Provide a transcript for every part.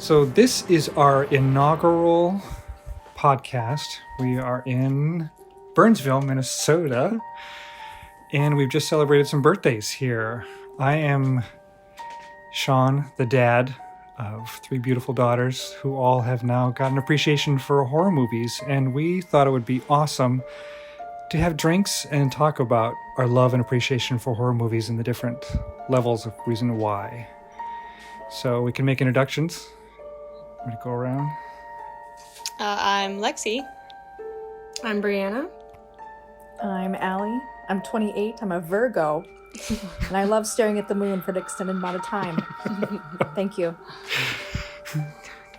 So this is our inaugural podcast. We are in Burnsville, Minnesota, and we've just celebrated some birthdays here. I am Sean, the dad of three beautiful daughters who all have now got an appreciation for horror movies, and we thought it would be awesome to have drinks and talk about our love and appreciation for horror movies and the different levels of reason why. So we can make introductions. I'm going to go around. I'm Lexi. I'm Brianna. I'm Allie. I'm 28. I'm a Virgo. And I love staring at the moon for an extended amount of time. Thank you.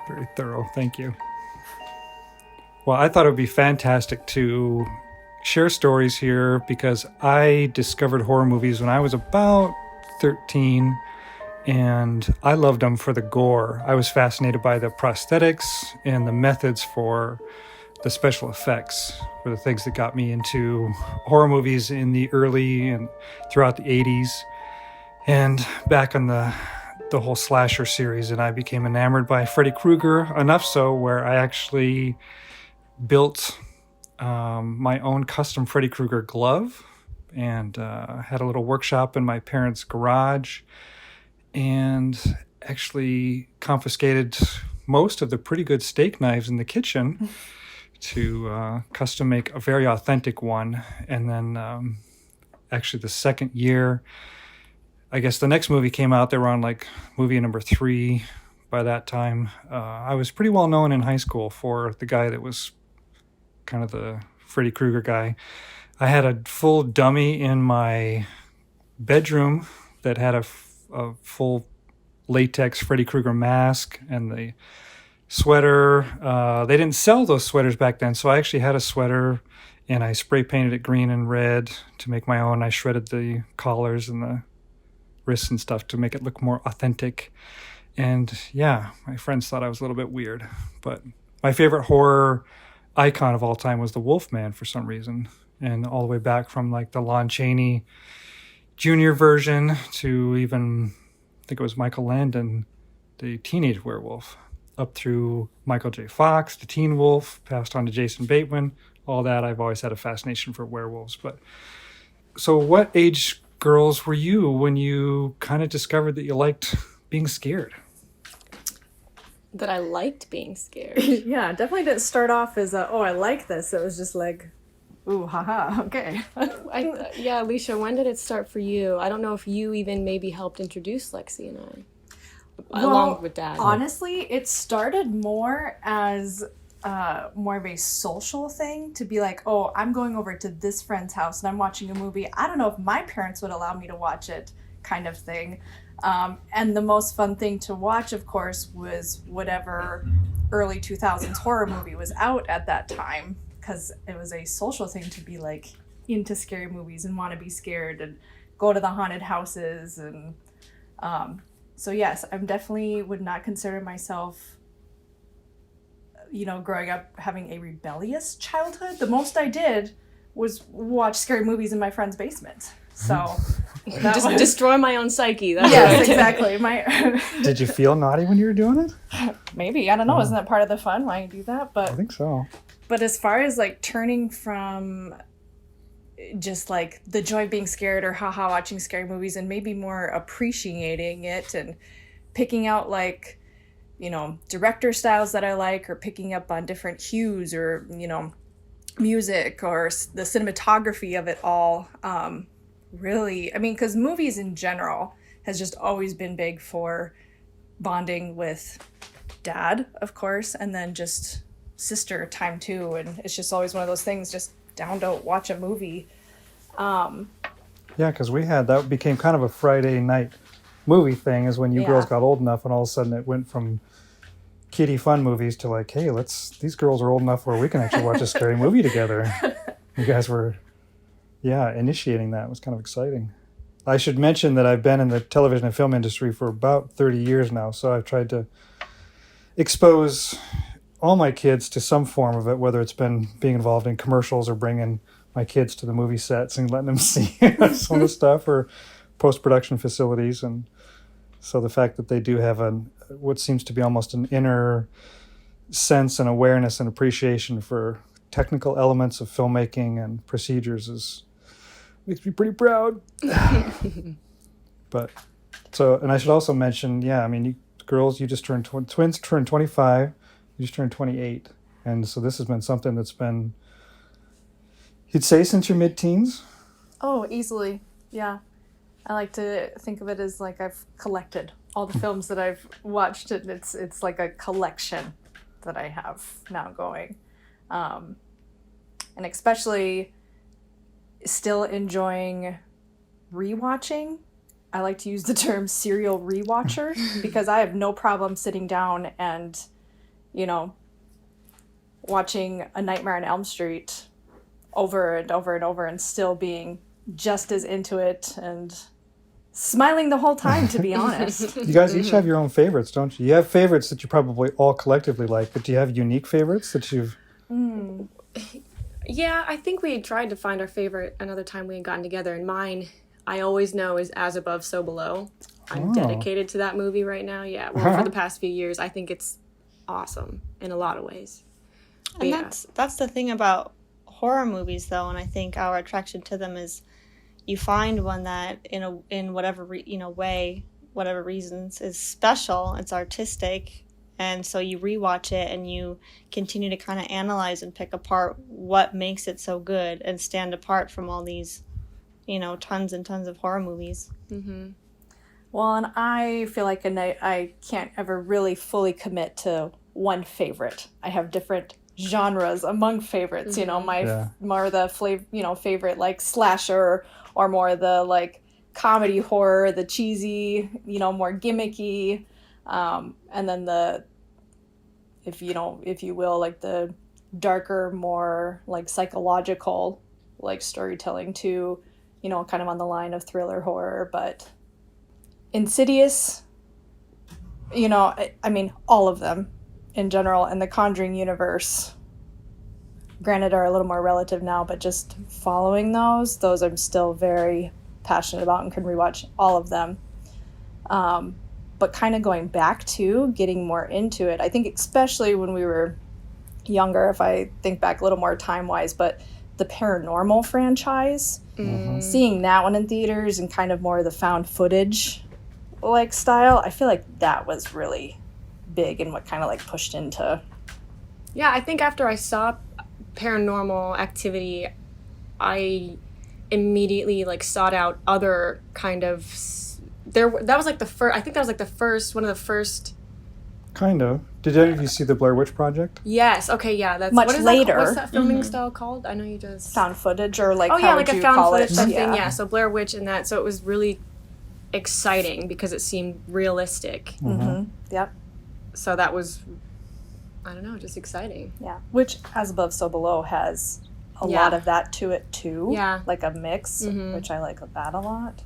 Very thorough. Thank you. Well, I thought it would be fantastic to share stories here because I discovered horror movies when I was about 13. And I loved them for the gore. I was fascinated by the prosthetics and the methods for the special effects were the things that got me into horror movies in the early and throughout the 80s. And back on the whole slasher series, and I became enamored by Freddy Krueger, enough so where I actually built my own custom Freddy Krueger glove and had a little workshop in my parents' garage. And actually confiscated most of the pretty good steak knives in the kitchen to custom make a very authentic one. And then actually the second year, I guess the next movie came out. They were on like movie number 3 by that time. I was pretty well known in high school for the guy that was kind of the Freddy Krueger guy. I had a full dummy in my bedroom that had a full latex Freddy Krueger mask and the sweater. They didn't sell those sweaters back then, so I actually had a sweater and I spray painted it green and red to make my own. I shredded the collars and the wrists and stuff to make it look more authentic. And yeah, my friends thought I was a little bit weird, but my favorite horror icon of all time was the Wolfman for some reason. And all the way back from like the Lon Chaney Junior version to even, I think it was Michael Landon, the teenage werewolf, up through Michael J. Fox, the teen wolf, passed on to Jason Bateman, all that. I've always had a fascination for werewolves. But so what age girls were you when you kind of discovered that you liked being scared? That I liked being scared. Yeah, definitely didn't start off as I like this. It was just like, ooh, haha, okay. Yeah, Alicia, when did it start for you? I don't know if you even maybe helped introduce Lexi and I, along with Dad. Honestly, it started more as more of a social thing to be like, oh, I'm going over to this friend's house and I'm watching a movie. I don't know if my parents would allow me to watch it, kind of thing. And the most fun thing to watch, of course, was whatever early 2000s horror movie was out at that time. Because it was a social thing to be like into scary movies and want to be scared and go to the haunted houses. And so yes, I'm definitely would not consider myself, growing up having a rebellious childhood. The most I did was watch scary movies in my friend's basement. So just destroy my own psyche. That's yes, exactly. Did you feel naughty when you were doing it? Maybe, I don't know. Isn't that part of the fun? Why you do that? But I think so. But as far as like turning from just like the joy of being scared or haha watching scary movies and maybe more appreciating it and picking out like, director styles that I like or picking up on different hues or, music or the cinematography of it all. Really, I mean, because movies in general has just always been big for bonding with Dad, of course, and then just sister time too, and it's just always one of those things, just down to watch a movie. Yeah, because that became kind of a Friday night movie thing, is when you girls got old enough and all of a sudden it went from kiddie fun movies to like, hey, these girls are old enough where we can actually watch a scary movie together. You guys were initiating that. It was kind of exciting. I should mention that I've been in the television and film industry for about 30 years now, so I've tried to expose all my kids to some form of it, whether it's been being involved in commercials or bringing my kids to the movie sets and letting them see some of the stuff or post-production facilities. And So the fact that they do have what seems to be almost an inner sense and awareness and appreciation for technical elements of filmmaking and procedures makes me pretty proud. But and I should also mention, you girls, you just turned twins turned 25, you just turned 28, and so this has been something that's been, you'd say, since your mid-teens. Oh, easily. Yeah. I like to think of it as like I've collected all the films that I've watched, and it's like a collection that I have now going. And especially still enjoying rewatching. I like to use the term serial rewatcher because I have no problem sitting down and, watching A Nightmare on Elm Street over and over and over and still being just as into it and smiling the whole time, to be honest. You guys each have your own favorites, don't you? You have favorites that you probably all collectively like, but do you have unique favorites that you've... Yeah, I think we tried to find our favorite another time we had gotten together, and mine, I always know, is As Above, So Below. I'm dedicated to that movie right now. Yeah, well, for the past few years, I think it's awesome in a lot of ways. But and that's the thing about horror movies, though, and I think our attraction to them is you find one that in whatever way, whatever reasons, is special. It's artistic, and so you rewatch it and you continue to kind of analyze and pick apart what makes it so good and stand apart from all these, tons and tons of horror movies. Mm-hmm. Well, and I feel like I can't ever really fully commit to one favorite. I have different genres among favorites. More the favorite like slasher, or more the like comedy horror, the cheesy, more gimmicky, and then the, if you will, like the darker, more like psychological, like storytelling too, kind of on the line of thriller horror. But Insidious, all of them in general, and the Conjuring universe, granted, are a little more relative now, but just following those I'm still very passionate about and can rewatch all of them. But kind of going back to getting more into it, I think especially when we were younger, if I think back a little more time-wise, but the Paranormal franchise, seeing that one in theaters and kind of more of the found footage like style, I feel like that was really big and what kind of like pushed into... Yeah, I think after I saw Paranormal Activity, I immediately like sought out other kind of... That was like the first... I think that was like the first... One of the first... Kind of. Did any of you see the Blair Witch Project? Yes. Okay, yeah. That's much later. What's that filming style called? I know you just... Found footage, or like, like a found footage type Yeah. thing, yeah. So Blair Witch and that. So it was really exciting because it seemed realistic. Mm-hmm. Yep. So that was, I don't know, just exciting. Yeah. Which As Above, So Below has a lot of that to it too. Yeah. Like a mix, which I like that a lot.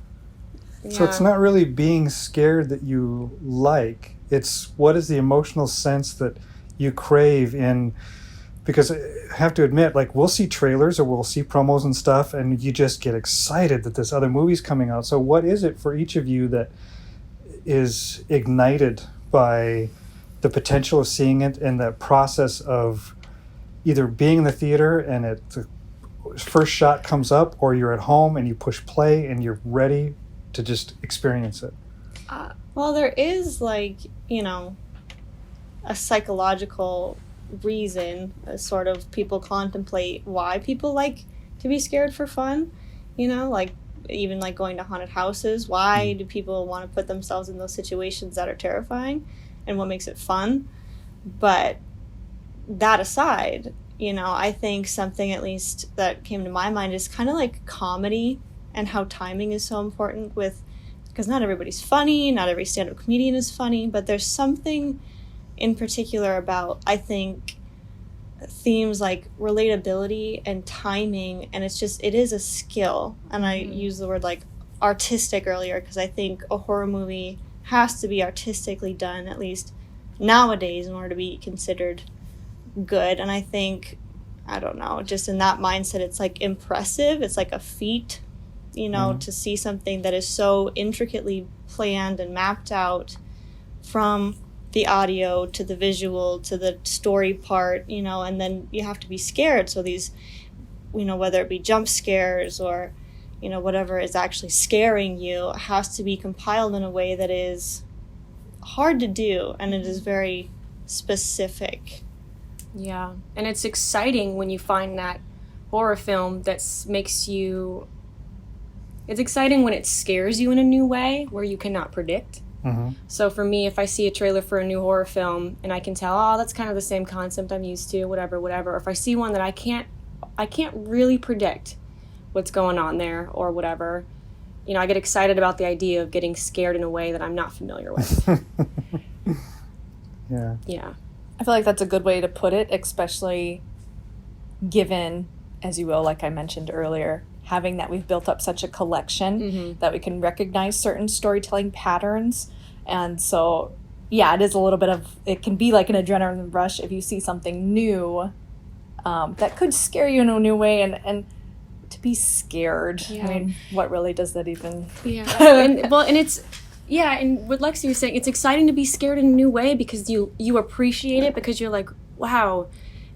So it's not really being scared that you like. It's what is the emotional sense that you crave in... Because I have to admit, like, we'll see trailers or we'll see promos and stuff, and you just get excited that this other movie's coming out. So what is it for each of you that is ignited by the potential of seeing it and the process of either being in the theater and the first shot comes up, or you're at home and you push play and you're ready to just experience it? Well, there is like, a psychological reason, sort of people contemplate why people like to be scared for fun, like even like going to haunted houses. Why do people want to put themselves in those situations that are terrifying, and what makes it fun? But that aside, I think something at least that came to my mind is kind of like comedy and how timing is so important because not everybody's funny, not every stand-up comedian is funny, but there's something in particular about, I think, themes like relatability and timing, and it is a skill. And I use the word like artistic earlier because I think a horror movie has to be artistically done, at least nowadays, in order to be considered good. And I think, I don't know, just in that mindset, it's like impressive. It's like a feat you know, to see something that is so intricately planned and mapped out from the audio to the visual to the story part, you know, and then you have to be scared. So these, you know, whether it be jump scares or, you know, whatever is actually scaring you has to be compiled in a way that is hard to do, and it is very specific. Yeah, and it's exciting when you find that horror film that makes you... It's exciting when it scares you in a new way where you cannot predict. So for me, if I see a trailer for a new horror film and I can tell, oh, that's kind of the same concept I'm used to, whatever, or if I see one that I can't really predict what's going on there or whatever, you know, I get excited about the idea of getting scared in a way that I'm not familiar with. Yeah. I feel like that's a good way to put it, especially given, as you will, like I mentioned earlier, having that we've built up such a collection that we can recognize certain storytelling patterns. And so, yeah, it is a little bit of, it can be like an adrenaline rush if you see something new that could scare you in a new way, and to be scared. Yeah. I mean, what really does that even... Yeah. and it's... Yeah, and what Lexi was saying, it's exciting to be scared in a new way because you appreciate it, because you're like, wow,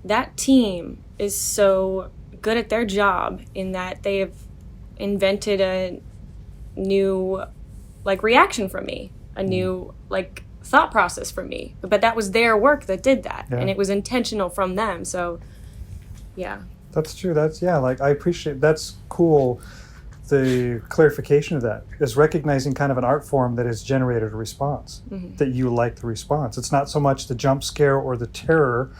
that team is so good at their job in that they have invented a new, like, reaction from me, a new, like, thought process from me. But that was their work that did that, and it was intentional from them, so, yeah. That's true. That's, yeah, like, I appreciate, that's cool. The clarification of that is recognizing kind of an art form that has generated a response, that you like the response. It's not so much the jump scare or the terror,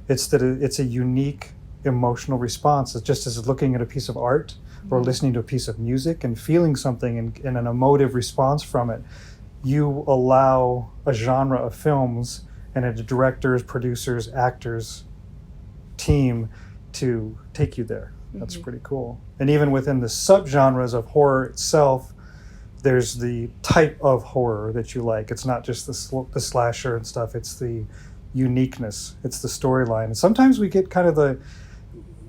it's that it's a unique emotional response. It's just as looking at a piece of art or listening to a piece of music and feeling something and an emotive response from it. You allow a genre of films and a director's, producers, actors, team to take you there. That's pretty cool. And even within the subgenres of horror itself, there's the type of horror that you like. It's not just the slasher and stuff. It's the uniqueness. It's the storyline. And sometimes we get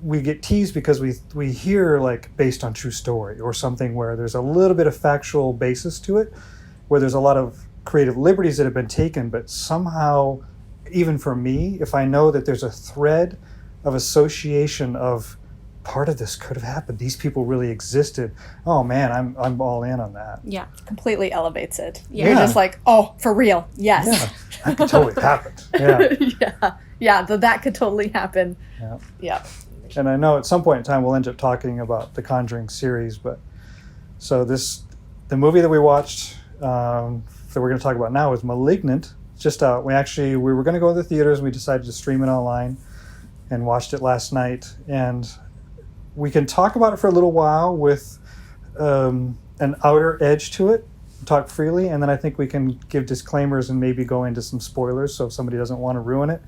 we get teased because we hear, like, based on true story or something where there's a little bit of factual basis to it, where there's a lot of creative liberties that have been taken. But somehow, even for me, if I know that there's a thread of association of part of this could have happened, these people really existed, oh man, I'm all in on that. Yeah. Completely elevates it. Yeah. You're just like, oh, for real, yes. Yeah, that could totally happen. Yeah. That could totally happen. Yeah. And I know at some point in time we'll end up talking about the Conjuring series, but so the movie that we watched that we're going to talk about now is Malignant. It's just out. We were going to go to the theaters. We decided to stream it online and watched it last night. And we can talk about it for a little while with an outer edge to it, talk freely, and then I think we can give disclaimers and maybe go into some spoilers so if somebody doesn't want to ruin it,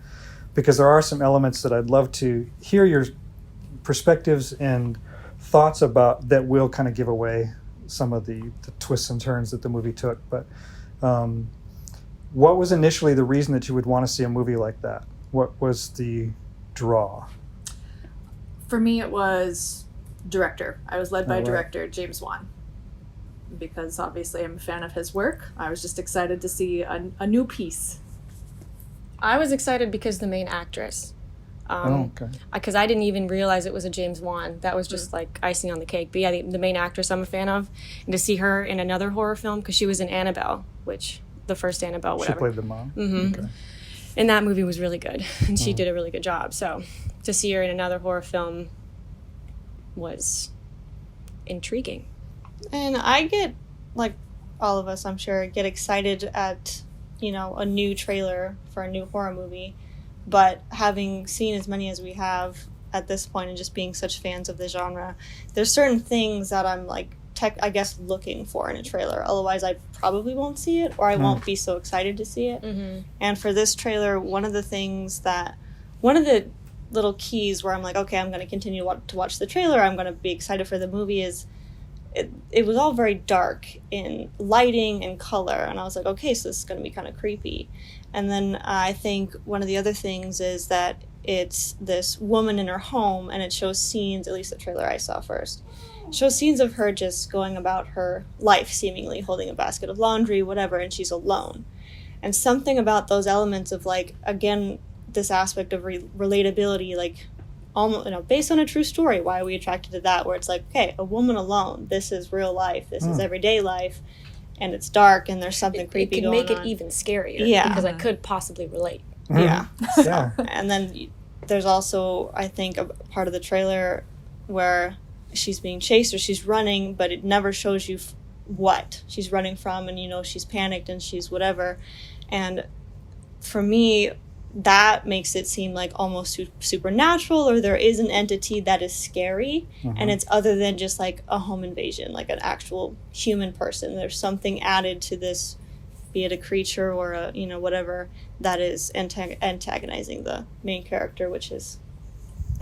because there are some elements that I'd love to hear your perspectives and thoughts about that will kind of give away some of the twists and turns that the movie took. But what was initially the reason that you would want to see a movie like that? What was the draw? For me, it was director. I was led by director James Wan, because obviously I'm a fan of his work. I was just excited to see a new piece. I was excited because the main actress. Because I didn't even realize it was a James Wan. That was just like icing on the cake. But yeah, the main actress I'm a fan of. And to see her in another horror film, because she was in Annabelle, which, the first Annabelle, whatever. She played the mom? Okay. And that movie was really good. And she did a really good job. So to see her in another horror film was intriguing. And I get, like all of us, I'm sure, get excited at, you know, a new trailer for a new horror movie. But having seen as many as we have at this point and just being such fans of the genre, there's certain things that I'm, like, I guess, looking for in a trailer. Otherwise, I probably won't see it, or I won't be so excited to see it. And for this trailer, one of the little keys where I'm like, okay, I'm going to continue to watch the trailer, I'm going to be excited for the movie, is it was all very dark in lighting and color, and I was like, okay, so this is going to be kind of creepy. And then I think one of the other things is that it's this woman in her home, and it shows scenes, at least the trailer I saw first, shows scenes of her just going about her life, seemingly holding a basket of laundry, whatever, and she's alone. And something about those elements of, like, again, this aspect of relatability, like, almost, you know, based on a true story. Why are we attracted to that? Where it's like, okay, a woman alone. This is real life. This is everyday life, and it's dark, and there's something creepy going on. It could make it even scarier. Yeah, because I could possibly relate. Yeah. Yeah. And then there's also, I think, a part of the trailer where she's being chased or she's running, but it never shows you what she's running from, and, you know, she's panicked and she's whatever. And for me, that makes it seem like almost supernatural, or there is an entity that is scary, and it's other than just like a home invasion, like an actual human person. There's something added to this, be it a creature or a, you know, whatever, that is antagonizing the main character, which is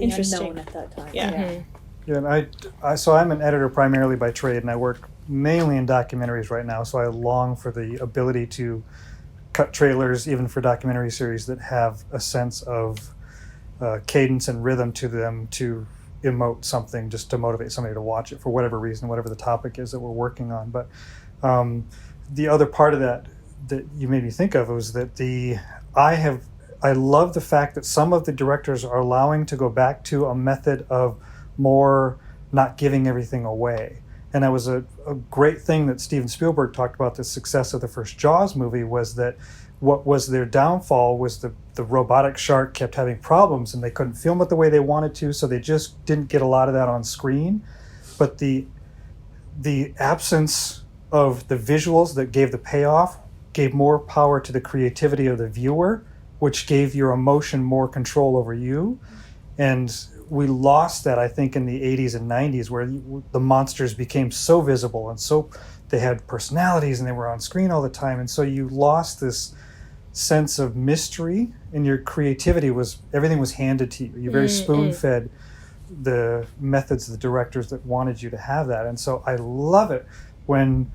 interesting. Unknown at that time. Yeah. Yeah, and so I'm an editor primarily by trade, and I work mainly in documentaries right now, so I long for the ability to cut trailers, even for documentary series that have a sense of cadence and rhythm to them, to emote something, just to motivate somebody to watch it for whatever reason, whatever the topic is that we're working on. But the other part of that you made me think of was that I love the fact that some of the directors are allowing to go back to a method of more not giving everything away. And that was a great thing that Steven Spielberg talked about. The success of the first Jaws movie was that what was their downfall was the robotic shark kept having problems, and they couldn't film it the way they wanted to, so they just didn't get a lot of that on screen. But the absence of the visuals that gave the payoff gave more power to the creativity of the viewer, which gave your emotion more control over you. And we lost that, I think, in the 80s and 90s, where the monsters became so visible and so they had personalities and they were on screen all the time. And so you lost this sense of mystery, and your creativity everything was handed to you. You very spoon-fed the methods of the directors that wanted you to have that. And so I love it when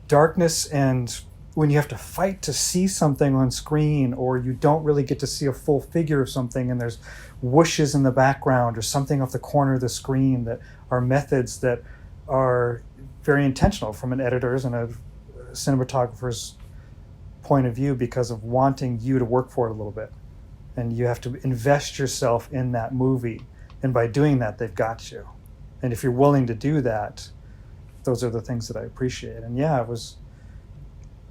darkness, and when you have to fight to see something on screen, or you don't really get to see a full figure of something, and there's whooshes in the background or something off the corner of the screen, that are methods that are very intentional from an editor's and a cinematographer's point of view, because of wanting you to work for it a little bit. And you have to invest yourself in that movie. And by doing that, they've got you. And if you're willing to do that, those are the things that I appreciate. And yeah, it was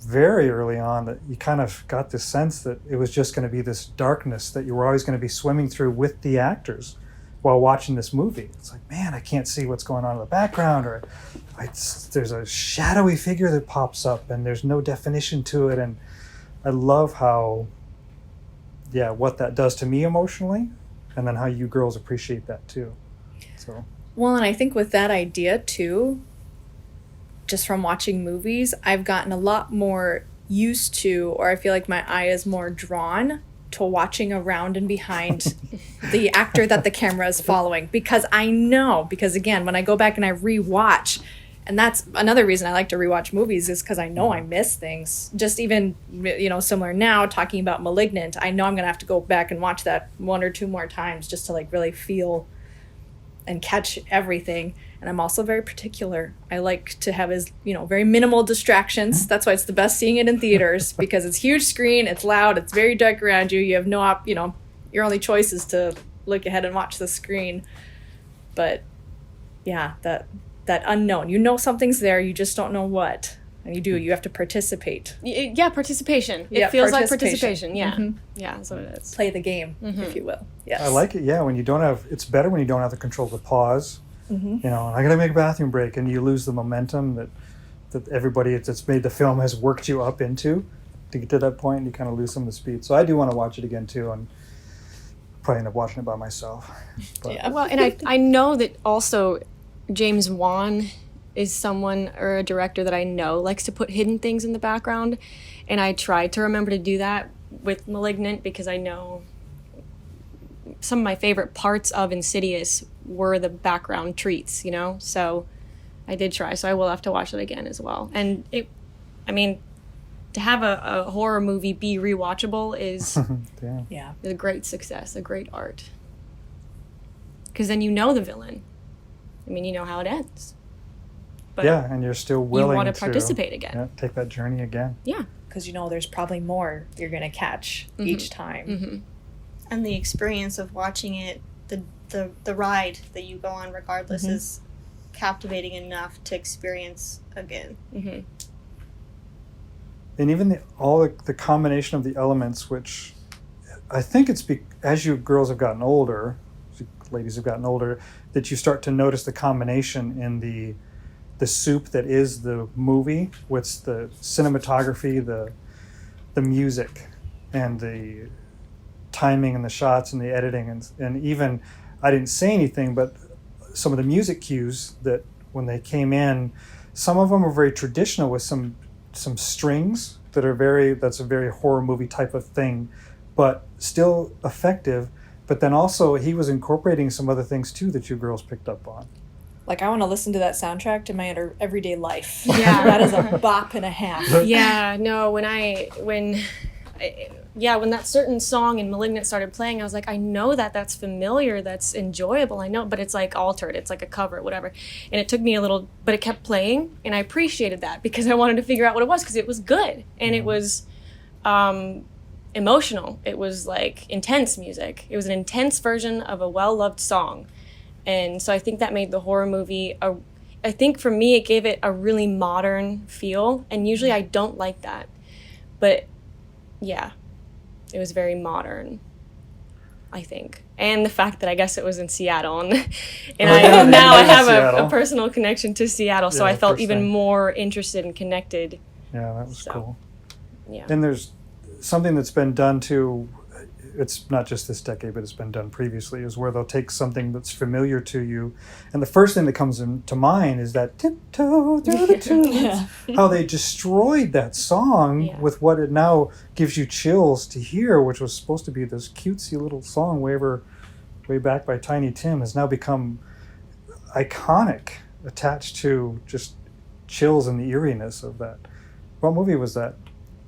very early on that you kind of got this sense that it was just going to be this darkness that you were always going to be swimming through with the actors while watching this movie. It's like, man, I can't see what's going on in the background, or there's a shadowy figure that pops up and there's no definition to it. And I love how, what that does to me emotionally, and then how you girls appreciate that too. So. Well, and I think with that idea too, just from watching movies, I've gotten a lot more used to, or I feel like my eye is more drawn to watching around and behind the actor that the camera is following, because again, when I go back and I rewatch, and that's another reason I like to rewatch movies, is because I know I miss things. Just even, similar now, talking about Malignant, I know I'm going to have to go back and watch that one or two more times just to like really feel and catch everything. And I'm also very particular. I like to have very minimal distractions. That's why it's the best seeing it in theaters, because it's huge screen, it's loud, it's very dark around you. You have no your only choice is to look ahead and watch the screen. But yeah, that unknown. Something's there, you just don't know what. And you have to participate. Yeah, participation. Yeah, It feels like participation. Yeah. Mm-hmm. Yeah, that's what it is. Play the game, if you will. Yes. I like it, when you don't have, it's better when you don't have the control to pause. I gotta make a bathroom break, and you lose the momentum that everybody that's made the film has worked you up into to get to that point, and you kind of lose some of the speed. So I do want to watch it again too, and probably end up watching it by myself. But. Yeah. Well, and I know that also James Wan is someone, or a director, that I know likes to put hidden things in the background, and I tried to remember to do that with Malignant, because I know some of my favorite parts of Insidious were the background treats, so I did try, so I will have to watch it again as well. And to have a horror movie be rewatchable is Yeah. a great success, a great art. Because then you know the villain. I mean, you know how it ends. But and you're still willing you want to participate again. take that journey again. Yeah. Because there's probably more you're going to catch each time. And the experience of watching it, the ride that you go on regardless is captivating enough to experience again. And even all the combination of the elements, which I think it's as you girls have gotten older, ladies have gotten older, that you start to notice the combination in the soup that is the movie with the cinematography, the music, and the timing and the shots and the editing, and even, I didn't say anything, but some of the music cues that when they came in, some of them are very traditional with some strings that's a very horror movie type of thing, but still effective. But then also he was incorporating some other things too that you girls picked up on. Like, I want to listen to that soundtrack to my everyday life. Yeah. That is a bop and a half. Yeah, no, when that certain song in Malignant started playing, I was like, I know that's familiar, that's enjoyable, I know, but it's like altered, it's like a cover, whatever. And it took me a little, but it kept playing, and I appreciated that because I wanted to figure out what it was, because it was good, and it was emotional. It was like intense music. It was an intense version of a well-loved song. And so I think that made the horror movie, I think for me, it gave it a really modern feel, and usually I don't like that. But yeah, it was very modern, I think. And the fact that I guess it was in Seattle, and I have a personal connection to Seattle, so I felt even more interested and connected. Yeah, that was cool. Yeah. And there's something that's been done too, it's not just this decade, but it's been done previously, is where they'll take something that's familiar to you, and the first thing that comes into mind is that tiptoe through the tulips. How they destroyed that song with what it now gives you chills to hear, which was supposed to be this cutesy little song way back by Tiny Tim, has now become iconic, attached to just chills and the eeriness of that. What movie was that?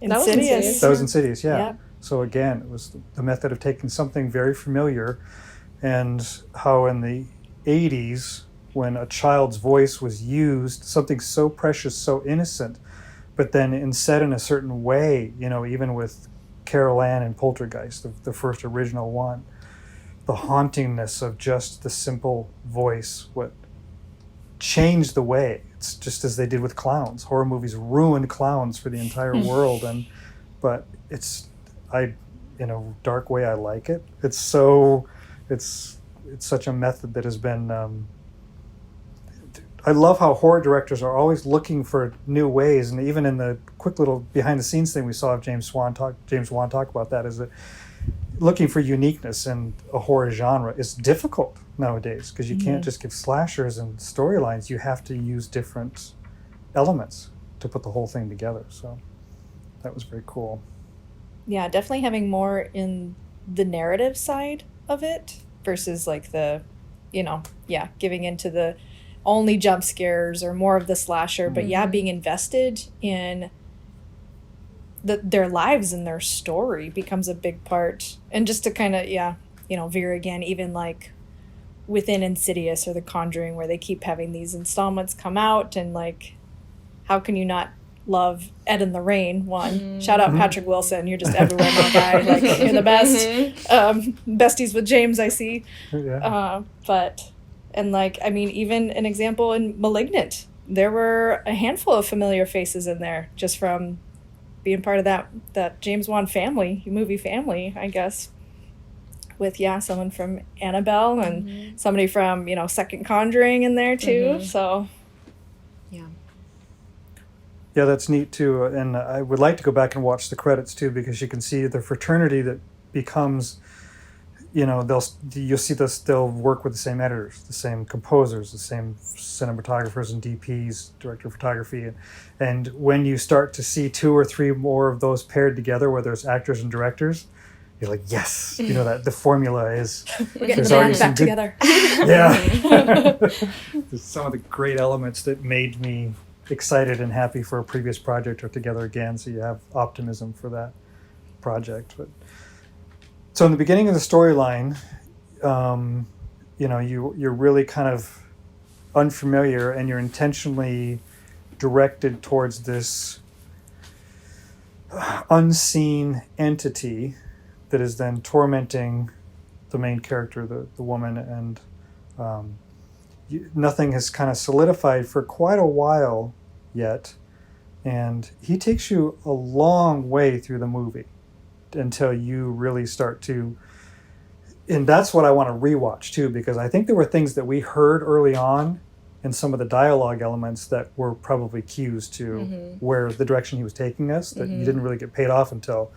Insidious. That was Insidious, yeah. So again, it was the method of taking something very familiar, and how in the 80s, when a child's voice was used, something so precious, so innocent, but then said in a certain way, even with Carol Ann and Poltergeist, the first original one, the hauntingness of just the simple voice, what changed the way. It's just as they did with clowns. Horror movies ruined clowns for the entire world, but in a dark way, I like it. It's such a method that has been. I love how horror directors are always looking for new ways, and even in the quick little behind the scenes thing we saw of James Wan talk about that, is that looking for uniqueness in a horror genre is difficult nowadays, because you can't just give slashers and storylines. You have to use different elements to put the whole thing together. So that was very cool. Yeah, definitely having more in the narrative side of it versus like the, giving into the only jump scares or more of the slasher, but being invested in their lives and their story becomes a big part. And just to kind of, veer again, even like within Insidious or The Conjuring, where they keep having these installments come out, and like, how can you not love Ed and the Rain one? Shout out Patrick Wilson, you're just everywhere, my guy. Like, you're the best. Besties with James, I see. Even an example in Malignant, there were a handful of familiar faces in there just from being part of that James Wan movie family, I guess, with someone from Annabelle and somebody from Second Conjuring in there too. So yeah, that's neat too. And I would like to go back and watch the credits too, because you can see the fraternity that becomes, you'll see this, they'll work with the same editors, the same composers, the same cinematographers and DPs, director of photography. And when you start to see 2 or 3 more of those paired together, whether it's actors and directors, you're like, yes, you know that the formula is. We're getting There's the already band some back good- together. Yeah. There's some of the great elements that made me excited and happy for a previous project or together again. So you have optimism for that project. But so in the beginning of the storyline, you know, you're really kind of unfamiliar and you're intentionally directed towards this unseen entity that is then tormenting the main character, the woman, and nothing has kind of solidified for quite a while yet. And he takes you a long way through the movie until you really start to, and that's what I want to rewatch too, because I think there were things that we heard early on in some of the dialogue elements that were probably cues to where the direction he was taking us that you didn't really get paid off until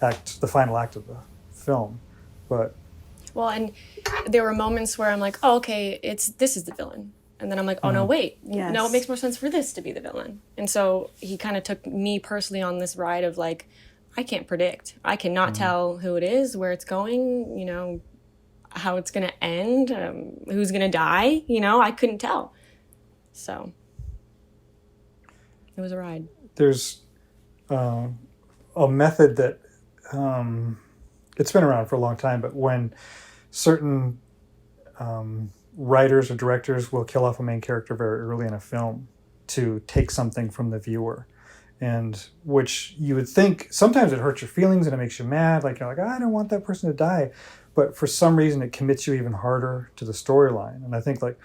the final act of the film. But Well, and there were moments where I'm like, oh, okay, this is the villain. And then I'm like, oh, no, wait. Yes. No, it makes more sense for this to be the villain. And so he kind of took me personally on this ride of like, I can't predict. I cannot tell who it is, where it's going, you know, how it's going to end, who's going to die. You know, I couldn't tell. So it was a ride. there's a method that it's been around for a long time, but when certain writers or directors will kill off a main character very early in a film to take something from the viewer, and which you would think sometimes it hurts your feelings and it makes you mad, like you're like, I don't want that person to die, but for some reason it commits you even harder to the storyline. And I think like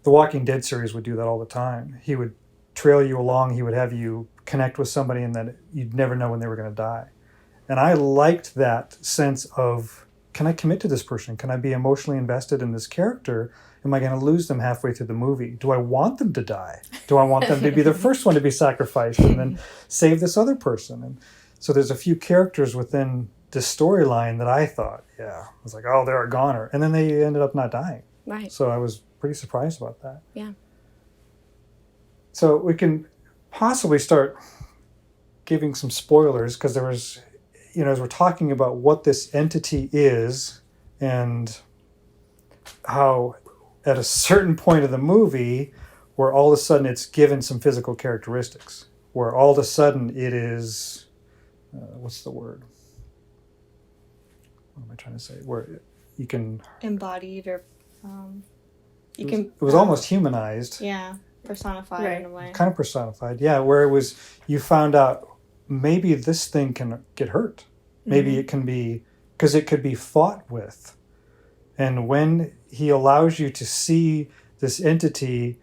the Walking Dead series would do that all the time. He would trail you along, he would have you connect with somebody, and then you'd never know when they were going to die. And I liked that sense of, can I commit to this person? Can I be emotionally invested in this character? Am I going to lose them halfway through the movie? Do I want them to die? Do I want them to be the first one to be sacrificed and then save this other person? And so there's a few characters within this storyline that I thought, I was like, oh, they're a goner. And then they ended up not dying. Right. So I was pretty surprised about that. Yeah. So we can possibly start giving some spoilers, because there was, you know, as we're talking about what this entity is and how at a certain point of the movie where all of a sudden it's given some physical characteristics, where all of a sudden it is, what's the word? What am I trying to say? Where you can... Embodied or It was almost humanized. Yeah, personified in a way. Kind of personified, yeah, where it was, you found out maybe this thing can get hurt. Maybe it can be, because it could be fought with. And when he allows you to see this entity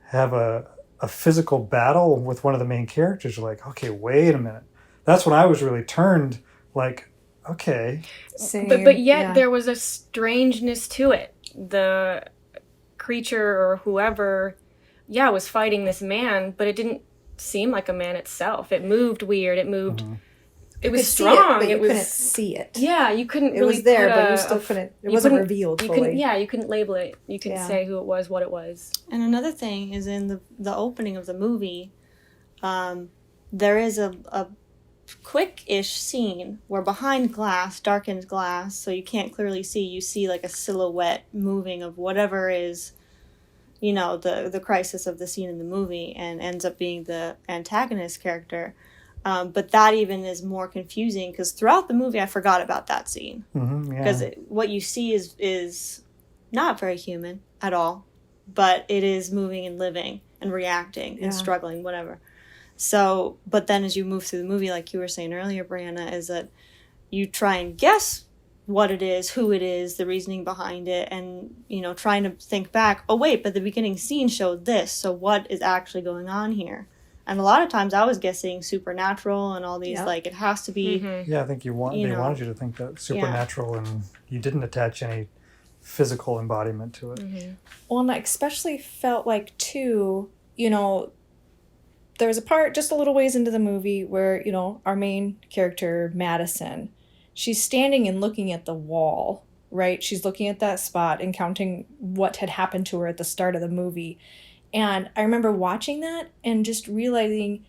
have a physical battle with one of the main characters, you're like, okay, wait a minute. That's when I was really turned, like, okay. Same. But yet there was a strangeness to it. The creature or whoever, was fighting this man, but it didn't seem like a man itself. It moved weird. It moved. It was strong. but you it was, couldn't see it. Yeah, you couldn't. It really was there, put but a- you still couldn't. It you wasn't couldn't- revealed You fully. couldn't. Yeah, you couldn't label it. You couldn't say who it was, what it was. And another thing is in the opening of the movie, there is a quick-ish scene where behind glass, darkened glass, so you can't clearly see, you see like a silhouette moving of whatever is, you know, the crisis of the scene in the movie, and ends up being the antagonist character. But that even is more confusing, because throughout the movie I forgot about that scene. Because what you see is not very human at all, but it is moving and living and reacting and struggling, whatever. So, but then as you move through the movie, like you were saying earlier, Brianna, is that you try and guess what it is, who it is, the reasoning behind it, and, you know, trying to think back, oh wait, but the beginning scene showed this, so what is actually going on here? And a lot of times I was guessing supernatural and all these, like, it has to be... Yeah, I think they wanted you to think that supernatural, and you didn't attach any physical embodiment to it. Well, and I especially felt like, too, you know, there was a part just a little ways into the movie where, you know, our main character, Madison, she's standing and looking at the wall, right? She's looking at that spot and counting what had happened to her at the start of the movie. And I remember watching that and just realizing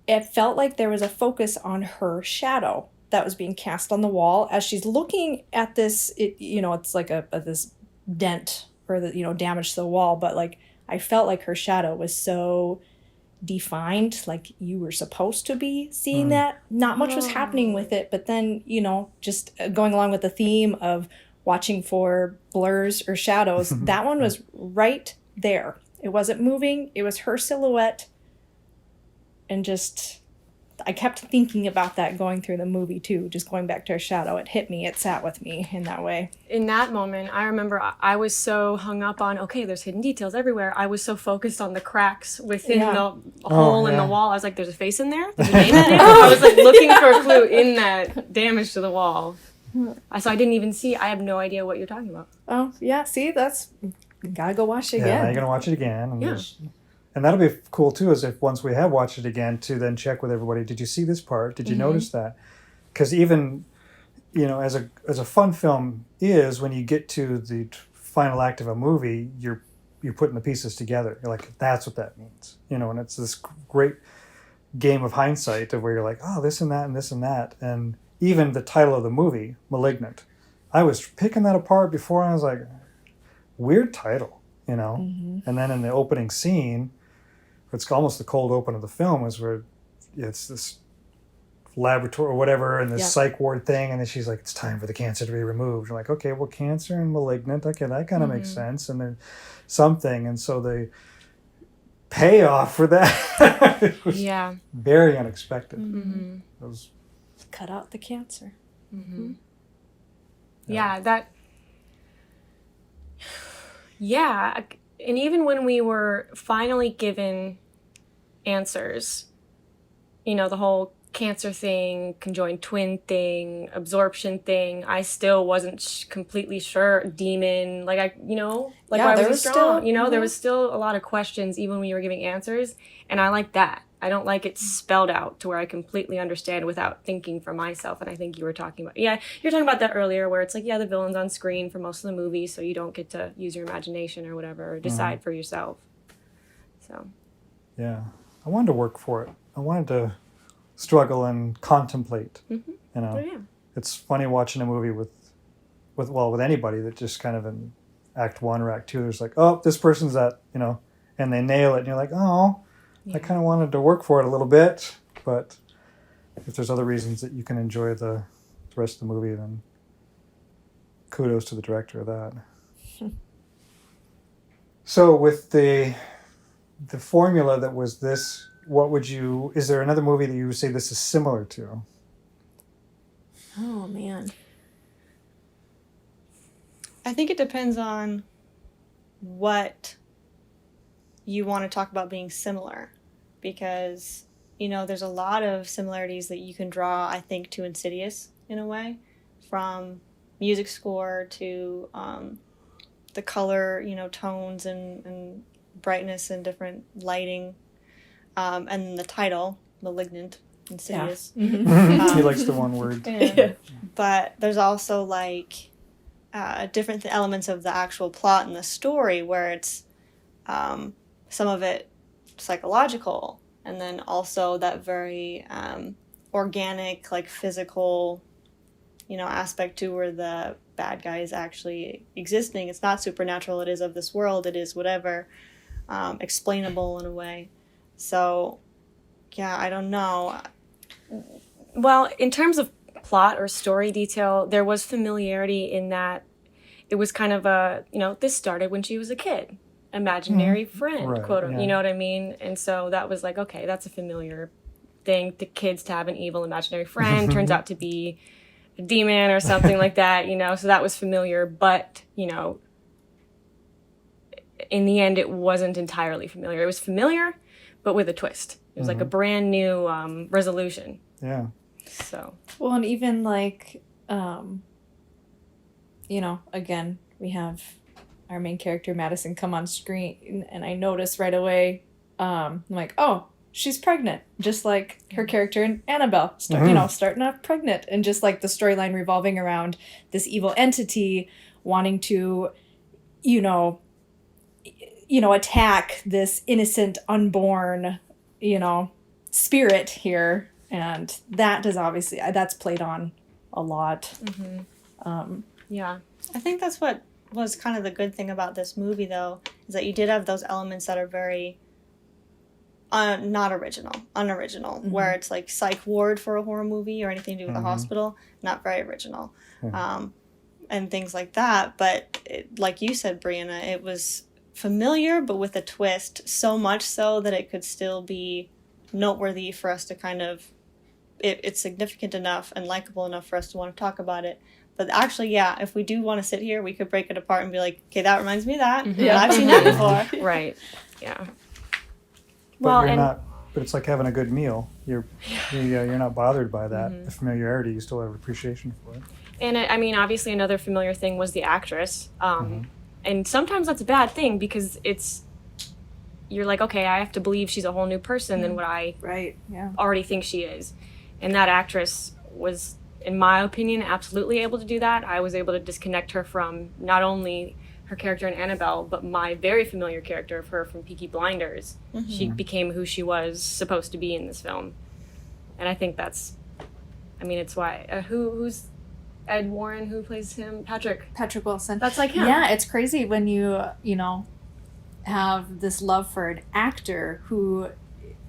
it felt like there was a focus on her shadow. that was being cast on the wall as she's looking at this. It's like this dent or damage to the wall, but like I felt like her shadow was so defined, like you were supposed to be seeing that. Not much was happening with it, but then just going along with the theme of watching for blurs or shadows, that one was right there. It wasn't moving. It was her silhouette. And just, I kept thinking about that going through the movie too, just going back to her shadow. It hit me. It sat with me in that way. In that moment, I remember I was so hung up on, okay, there's hidden details everywhere. I was so focused on the cracks within the hole in the wall. I was like, there's a face in there? There's a name in there? I was like looking for a clue in that damage to the wall. So I didn't even see. I have no idea what you're talking about. Oh, yeah. See, you gotta go watch it again. Yeah, now you're going to watch it again. And that'll be cool too, is if once we have watched it again, to then check with everybody, did you see this part? Did you notice that? Because even, as a fun film is, when you get to the final act of a movie, you're putting the pieces together. You're like, that's what that means. And it's this great game of hindsight of where you're like, oh, this and that and this and that. And even the title of the movie, Malignant, I was picking that apart before, and I was like, weird title, And then in the opening scene, it's almost the cold open of the film, is where it's this laboratory or whatever, and this psych ward thing, and then she's like, it's time for the cancer to be removed. You're like, okay, well, cancer and malignant, okay, that kind of makes sense. And then something, and so the payoff for that it was very unexpected. It was cut out the cancer. And even when we were finally given answers, the whole cancer thing, conjoined twin thing, absorption thing, I still wasn't completely sure. Demon, why was he strong? There was still a lot of questions even when you were giving answers, and I like that. I don't like it spelled out to where I completely understand without thinking for myself. And I think you were talking about, you're talking about that earlier, where it's like, the villain's on screen for most of the movie, so you don't get to use your imagination or whatever, or decide for yourself. So. Yeah. I wanted to work for it. I wanted to struggle and contemplate. It's funny watching a movie with anybody that just kind of in act one or act two, there's like, oh, this person's that, and they nail it, and you're like, oh, I kind of wanted to work for it a little bit, but if there's other reasons that you can enjoy the rest of the movie, then kudos to the director of that. So with the formula that was this, is there another movie that you would say this is similar to? Oh, man. I think it depends on what you want to talk about being similar, because there's a lot of similarities that you can draw, I think, to Insidious in a way, from music score to the color, tones and brightness and different lighting, and the title, Malignant, Insidious. He likes the one word. But there's also different elements of the actual plot and the story, where it's some of it psychological, and then also that very organic, physical, aspect to where the bad guy is actually existing. It's not supernatural, it is of this world, it is whatever, explainable in a way. So, I don't know. Well, in terms of plot or story detail, there was familiarity in that it was kind of this started when she was a kid. Imaginary friend, right, quote unquote, you know what I mean? And so that was like, okay, that's a familiar thing. The kids to have an evil imaginary friend turns out to be a demon or something like that, so that was familiar. But, in the end, it wasn't entirely familiar. It was familiar, but with a twist. It was like a brand new resolution. Yeah. So. Well, and even again, we have our main character, Madison, come on screen, and I noticed right away, I'm like, oh, she's pregnant. Just like her character in Annabelle, starting off pregnant. And just like the storyline revolving around this evil entity wanting to, attack this innocent, unborn, spirit here. And that is obviously, that's played on a lot. Yeah. I think that's what was kind of the good thing about this movie, though, is that you did have those elements that are very not unoriginal, where it's like psych ward for a horror movie or anything to do with the hospital, not very original, and things like that. But like you said, Brianna, it was familiar, but with a twist, so much so that it could still be noteworthy for us to kind of, it's significant enough and likable enough for us to want to talk about it. But actually, yeah, if we do want to sit here, we could break it apart and be like, okay, that reminds me of that. Yeah, I've seen that before. Right. Yeah. But Well, you're and not. But it's like having a good meal. You're not bothered by that. The familiarity, you still have appreciation for it. And I mean, obviously, another familiar thing was the actress. And sometimes that's a bad thing because you're like, okay, I have to believe she's a whole new person than what I already think she is. And that actress was, in my opinion, absolutely able to do that. I was able to disconnect her from not only her character in Annabelle, but my very familiar character of her from Peaky Blinders. She became who she was supposed to be in this film. And I think it's why. Who's Ed Warren, who plays him? Patrick Wilson. That's like him. Yeah, it's crazy when you have this love for an actor who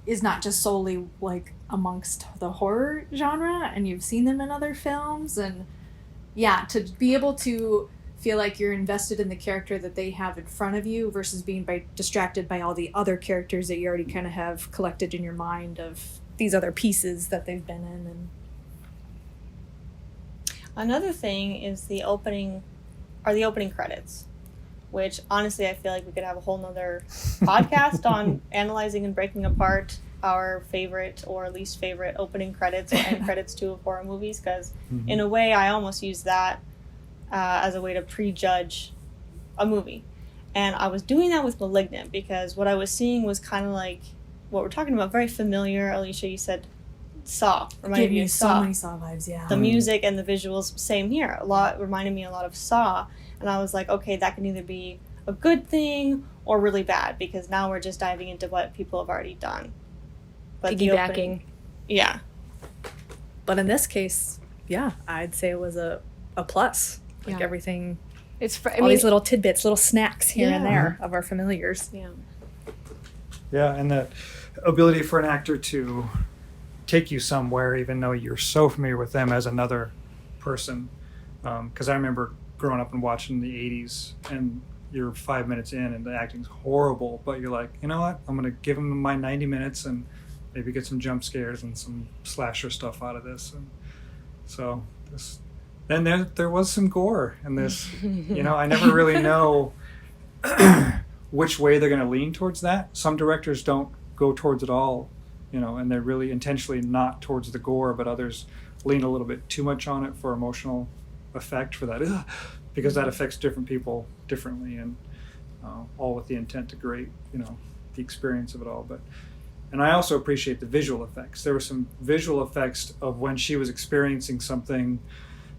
is not just solely like amongst the horror genre, and you've seen them in other films, and to be able to feel like you're invested in the character that they have in front of you versus being distracted by all the other characters that you already kind of have collected in your mind of these other pieces that they've been in. And Another thing is the opening credits, which honestly I feel like we could have a whole nother podcast on analyzing and breaking apart our favorite or least favorite opening credits or end credits to of horror movies, because in a way I almost use that as a way to prejudge a movie. And I was doing that with Malignant because what I was seeing was kind of like what we're talking about, very familiar. Alicia, you said Saw. Reminded me of Saw. So many Saw vibes, yeah. The music and the visuals, same here. Reminded me a lot of Saw. And I was like, okay, that can either be a good thing or really bad, because now we're just diving into what people have already done. But Piggybacking. Yeah. But in this case, I'd say it was a plus. Like Yeah. everything, It's all these little tidbits, little snacks here and Yeah. there of our familiars. Yeah. Yeah, and the ability for an actor to take you somewhere, even though you're so familiar with them as another person. Because I remember growing up and watching the 80s, and you're 5 minutes in and the acting's horrible, but you're like, you know what? I'm going to give them my 90 minutes and maybe get some jump scares and some slasher stuff out of this. And so then there was some gore in this. I never really know which way they're going to lean towards that. Some directors don't go towards it all, and they're really intentionally not towards the gore, but others lean a little bit too much on it for emotional effect for that, because that affects different people differently, and all with the intent to grade, the experience of it all. And I also appreciate the visual effects. There were some visual effects of when she was experiencing something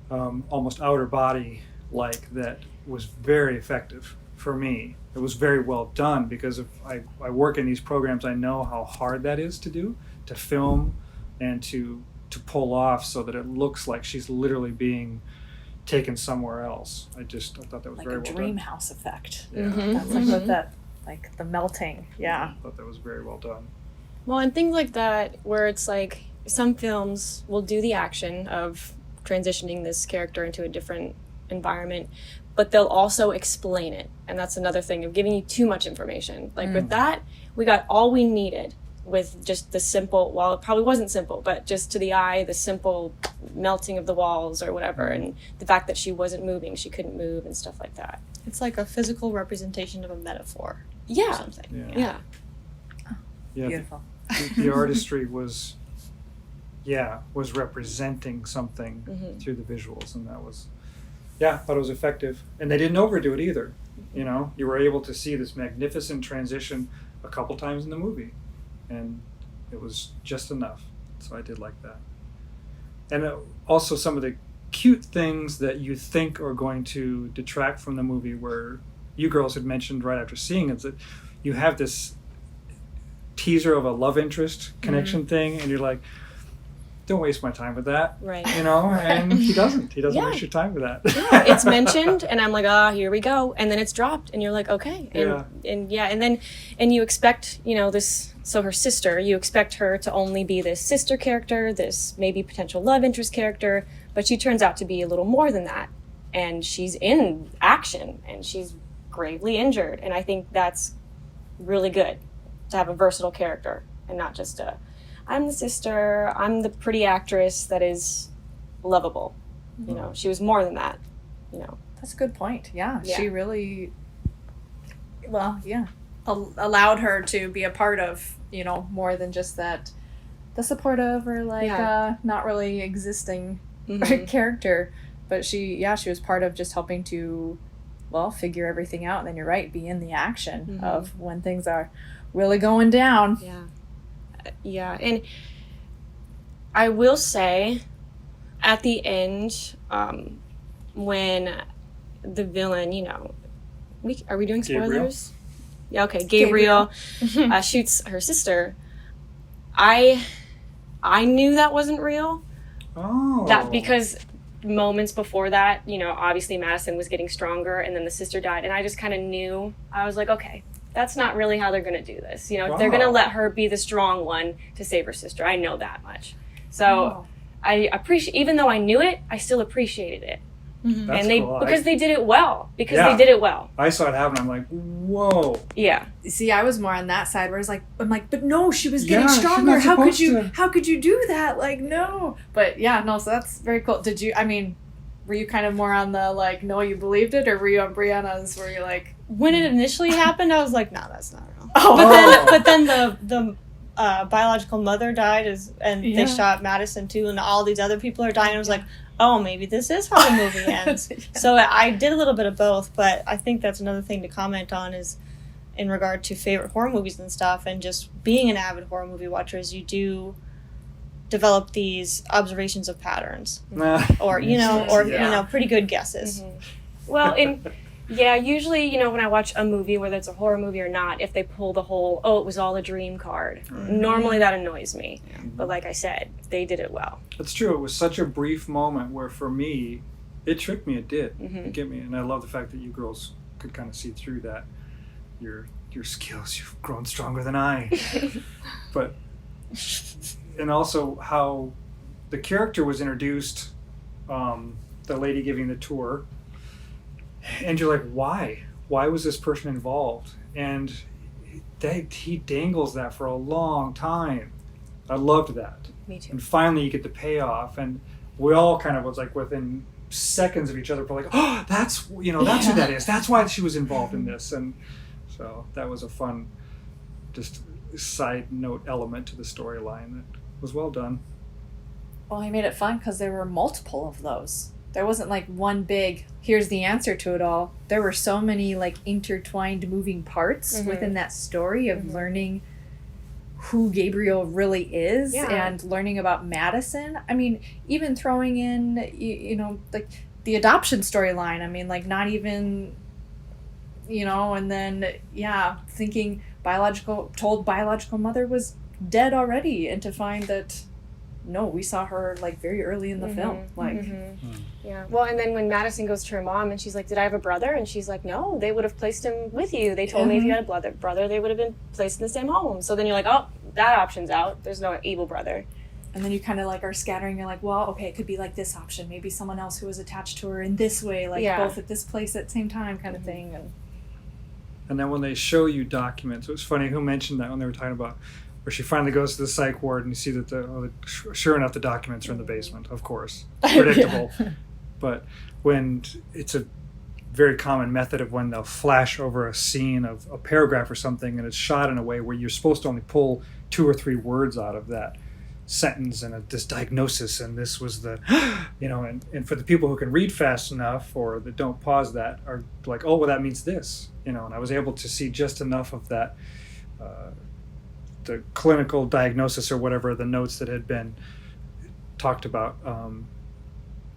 almost outer body like that was very effective for me. It was very well done, because if I work in these programs, I know how hard that is to do, to film and to pull off so that it looks like she's literally being taken somewhere else. I thought that was Like very a well dream done. house effect. Yeah. That's like what that, like the melting. Yeah. I thought that was very well done. Well, and things like that, where it's like some films will do the action of transitioning this character into a different environment, but they'll also explain it. And that's another thing of giving you too much information. Like with that, we got all we needed with just the simple, well, it probably wasn't simple, but just to the eye, the simple melting of the walls or whatever, and the fact that she wasn't moving, she couldn't move and stuff like that. It's like a physical representation of a metaphor. Or Yeah. something. Yeah. Yeah, Beautiful. the artistry was representing something through the visuals, and that was, I thought it was effective. And they didn't overdo it either. You were able to see this magnificent transition a couple times in the movie, and it was just enough. So I did like that. And also some of the cute things that you think are going to detract from the movie, where you girls had mentioned right after seeing it, that you have this teaser of a love interest connection thing, and you're like, don't waste my time with that. Right. And he doesn't Yeah. waste your time with that. It's mentioned, and I'm like, here we go, and then it's dropped, and you're like, okay, and you expect, this. So her sister, you expect her to only be this sister character, this maybe potential love interest character, but she turns out to be a little more than that, and she's in action, and she's gravely injured, and I think that's really good to have a versatile character and not just I'm the sister, I'm the pretty actress that is lovable. She was more than that. That's a good point. Yeah. She really, allowed her to be a part of, more than just that, the supportive or not really existing character. But she was part of just helping to, figure everything out. And then you're right, be in the action of when things are really going down. Yeah. Yeah. And I will say at the end, when the villain, are we doing spoilers? Yeah, okay. Gabriel shoots her sister. I knew that wasn't real. Oh. That because moments before that, obviously Madison was getting stronger, and then the sister died, and I just kind of knew. I was like, okay, that's not really how they're going to do this. They're going to let her be the strong one to save her sister. I know that much. So I appreciate, even though I knew it, I still appreciated it. That's and cool. Because they did it well. They did it well. I saw it happen. I'm like, whoa. Yeah. See, I was more on that side where I'm like, but no, she was getting she's stronger. not How could supposed you do that? Like, no. But so that's very cool. Were you kind of more on the no, you believed it, or were you on Brianna's where you're like, When it initially happened, I was like, no, that's not real. Oh. But then the biological mother died, they shot Madison too, and all these other people are dying. I was like, oh, maybe this is how the movie ends. So I did a little bit of both, but I think that's another thing to comment on is in regard to favorite horror movies and stuff, and just being an avid horror movie watcher is you do develop these observations of patterns or pretty good guesses. Well, usually, when I watch a movie, whether it's a horror movie or not, if they pull the whole, it was all a dream card, normally that annoys me. Yeah. But like I said, they did it well. That's true. It was such a brief moment where for me, it tricked me. It did. It get me. And I love the fact that you girls could kind of see through that. Your skills, you've grown stronger than I. But, and also how the character was introduced, the lady giving the tour. And you're like, why? Why was this person involved? And he dangles that for a long time. I loved that. Me too. And finally you get the payoff. And we all kind of was like within seconds of each other, we're like, oh, that's who that is. That's why she was involved in this. And so that was a fun, just side note element to the storyline that was well done. Well, he made it fun because there were multiple of those. There wasn't one big, here's the answer to it all. There were so many intertwined moving parts within that story of learning who Gabriel really is and learning about Madison. I mean, even throwing in, the adoption storyline. I mean, not even, and then, thinking biological mother was dead already, and to find that, no, we saw her very early in the film. Yeah. Well, and then when Madison goes to her mom and she's like, did I have a brother? And she's like, no, they would have placed him with you. They told me if you had a brother, they would have been placed in the same home. So then you're like, oh, that option's out. There's no evil brother. And then you kind of are scattering. You're like, well, okay, it could be this option. Maybe someone else who was attached to her in this way, both at this place at the same time kind of thing. And then when they show you documents, it was funny who mentioned that when they were talking about where she finally goes to the psych ward and you see that sure enough the documents are in the basement, of course. Predictable. But when it's a very common method of when they'll flash over a scene of a paragraph or something and it's shot in a way where you're supposed to only pull 2 or 3 words out of that sentence and this diagnosis and this was the, and for the people who can read fast enough or that don't pause that are like, oh, well, that means this, and I was able to see just enough of that, the clinical diagnosis or whatever, the notes that had been talked about,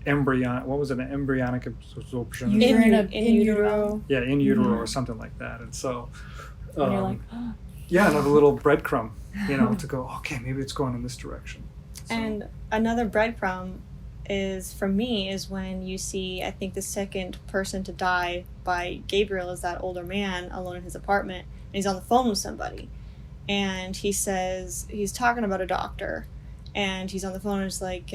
embryonic absorption. in utero. Yeah, in utero or something like that. And so, and you're like, another little breadcrumb, to go, okay, maybe it's going in this direction. And another breadcrumb is, for me, is when you see, I think the second person to die by Gabriel is that older man alone in his apartment, and he's on the phone with somebody. And he says, he's talking about a doctor, and he's on the phone and it's like,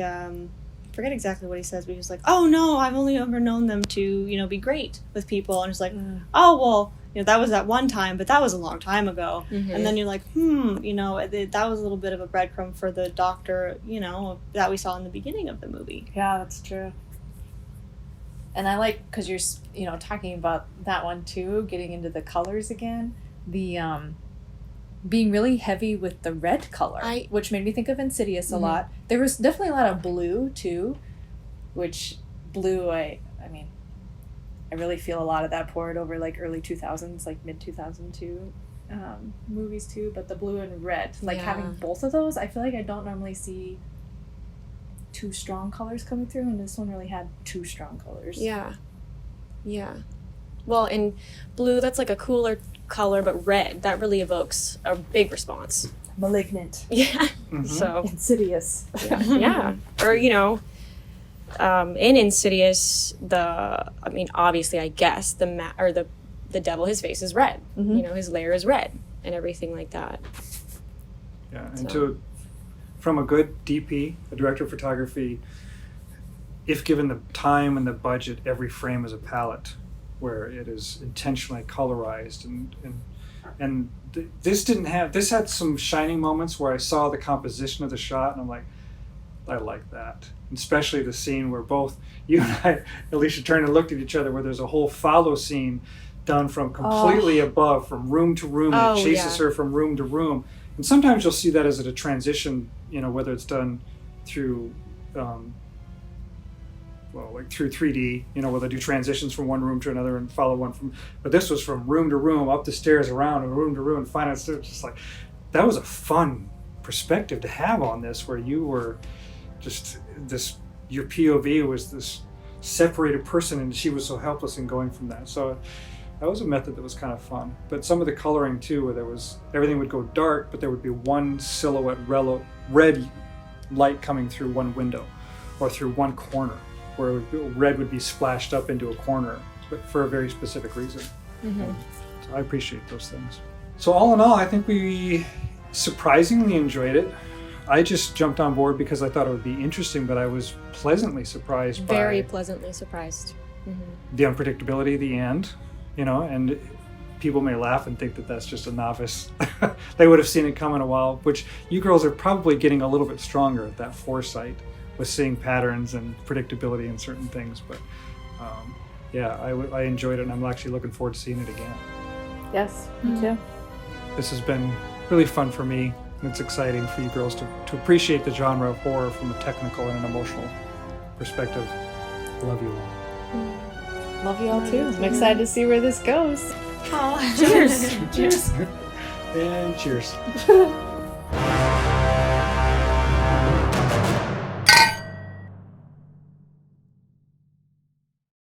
forget exactly what he says, but he's like, oh no, I've only ever known them to, you know, be great with people. And it's like, oh, well, you know, that was that one time, but that was a long time ago. And then you're like, you know, that was a little bit of a breadcrumb for the doctor, you know, that we saw in the beginning of the movie. Yeah, that's true. And I like, because you're, you know, talking about that one too, getting into the colors again, the being really heavy with the red color, which made me think of Insidious a lot. There was definitely a lot of blue too, which blue, I mean, I really feel a lot of that poured over like early 2000s, like mid 2002 movies too. But the blue and red, like having both of those, I feel like I don't normally see two strong colors coming through, and this one really had two strong colors. Yeah. Well, in blue, that's like a cooler color, but red, that really evokes a big response. Malignant. Yeah. So Insidious. yeah. Or, you know, in Insidious, obviously, I guess the devil, his face is red. You know, his lair is red and everything like that. Yeah, and from a good DP, a director of photography, if given the time and the budget, every frame is a palette where it is intentionally colorized, and this had some shining moments where I saw the composition of the shot and I'm like, I like that. And especially the scene where both you and I, Alicia, turned and looked at each other, where there's a whole follow scene done from completely above, from room to room, and it chases her from room to room. And sometimes you'll see that as a transition, you know, whether it's done through through 3D, you know, where they do transitions from one room to another and follow one from, but this was from room to room, up the stairs, around, and room to room, and finally it's just like, that was a fun perspective to have on this, where you were just this, your POV was this separated person, and she was so helpless in going from that. So that was a method that was kind of fun. But some of the coloring too, where there was, everything would go dark, but there would be one silhouette red light coming through one window or through one corner, where red would be splashed up into a corner, but for a very specific reason. So I appreciate those things. So all in all, I think we surprisingly enjoyed it. I just jumped on board because I thought it would be interesting, but I was pleasantly surprised Very pleasantly surprised. the unpredictability of the end, you know, and people may laugh and think that that's just a novice. They would have seen it coming a while, which you girls are probably getting a little bit stronger at that foresight with seeing patterns and predictability in certain things. But I enjoyed it, and I'm actually looking forward to seeing it again. Yes, me too. This has been really fun for me, and it's exciting for you girls to appreciate the genre of horror from a technical and an emotional perspective. Love you all. Love you all too. I'm excited to see where this goes. Cheers. Cheers. And cheers.